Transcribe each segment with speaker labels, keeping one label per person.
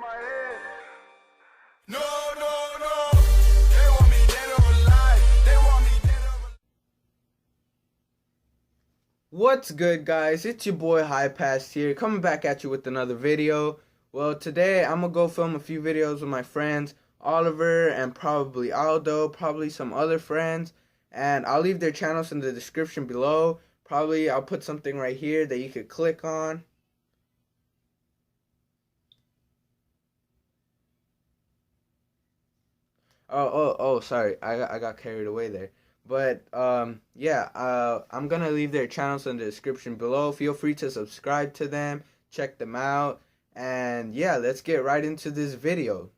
Speaker 1: my head. No, no, no. They want me dead or alive. They want me dead or alive.
Speaker 2: What's good, guys? It's your boy High Pass here, coming back at you with another video. Well, today I'm gonna go film a few videos with my friends Oliver and probably Aldo, probably some other friends, and I'll leave their channels in the description below. Probably I'll put something right here that you could click on. Oh, sorry, I got carried away there. But yeah, I'm gonna leave their channels in the description below. Feel free to subscribe to them, check them out, and yeah, let's get right into this video.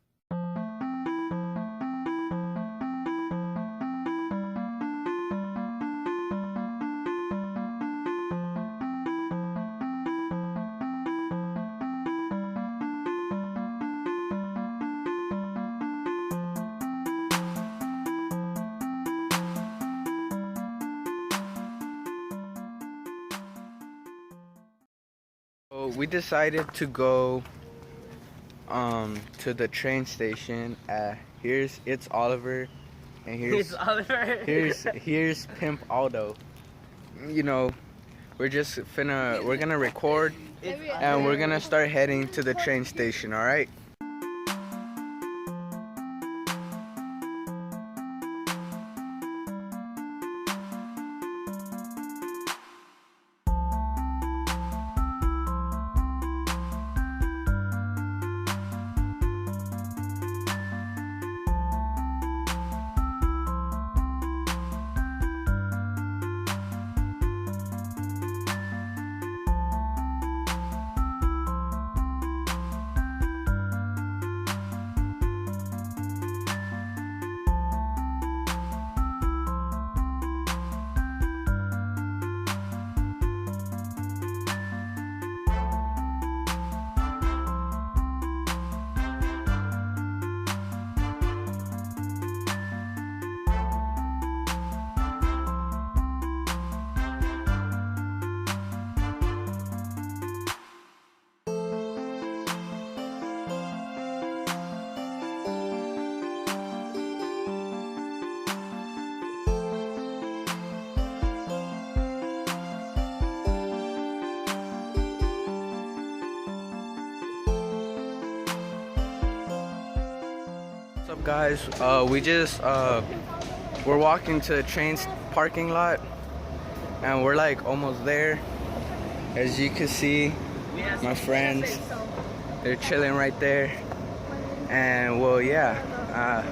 Speaker 2: So we decided to go to the train station. It's Oliver, and
Speaker 3: It's Oliver.
Speaker 2: here's Pimp Aldo. You know, we're gonna record and we're gonna start heading to the train station, all right? What's up, guys? We're walking to the train parking lot, and we're like almost there. As you can see, my friends, they're chilling right there. And well, yeah,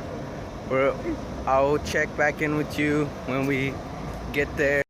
Speaker 2: I'll check back in with you when we get there.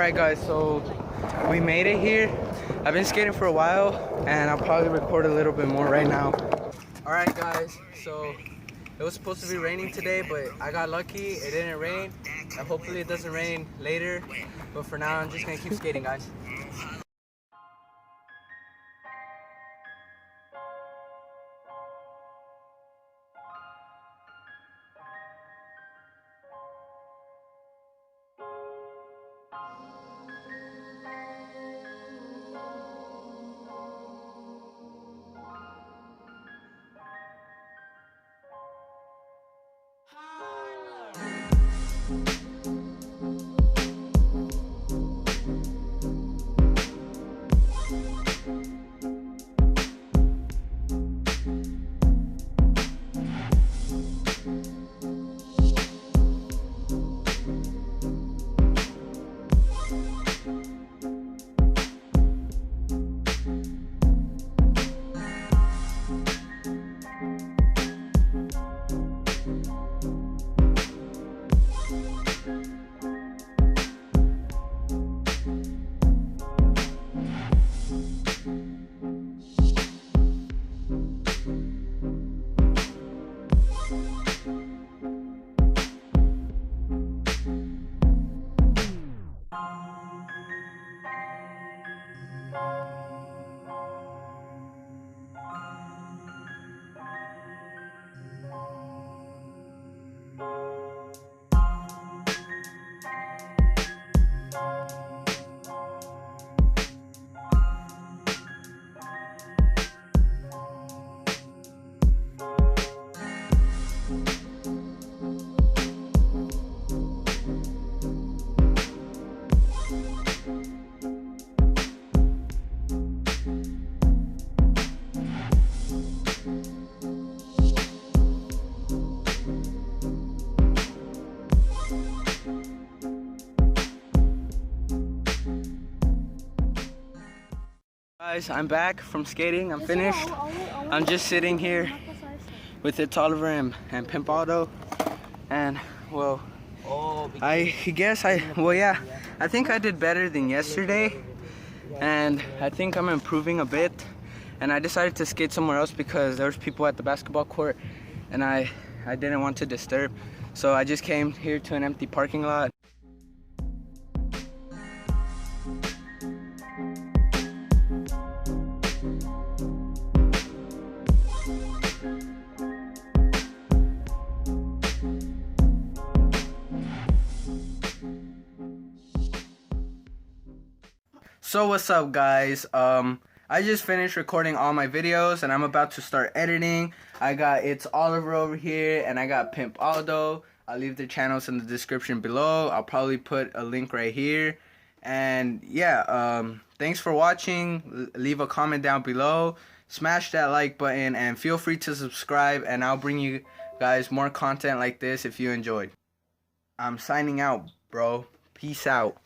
Speaker 2: Alright guys, so we made it here. I've been skating for a while and I'll probably record a little bit more right now. Alright guys, so it was supposed to be raining today, but I got lucky, it didn't rain. And hopefully it doesn't rain later. But for now, I'm just gonna keep skating, guys. Guys, I'm back from skating. I'm finished. I'm just sitting here with It's Oliver and Pimp Aldo. And well, I think I did better than yesterday. And I think I'm improving a bit. And I decided to skate somewhere else because there was people at the basketball court and I didn't want to disturb. So I just came here to an empty parking lot. So what's up guys, I just finished recording all my videos and I'm about to start editing. I got It's Oliver over here and I got Pimp Aldo. I'll leave their channels in the description below. I'll probably put a link right here. And yeah, thanks for watching. Leave a comment down below. Smash that like button and feel free to subscribe and I'll bring you guys more content like this if you enjoyed. I'm signing out, bro. Peace out.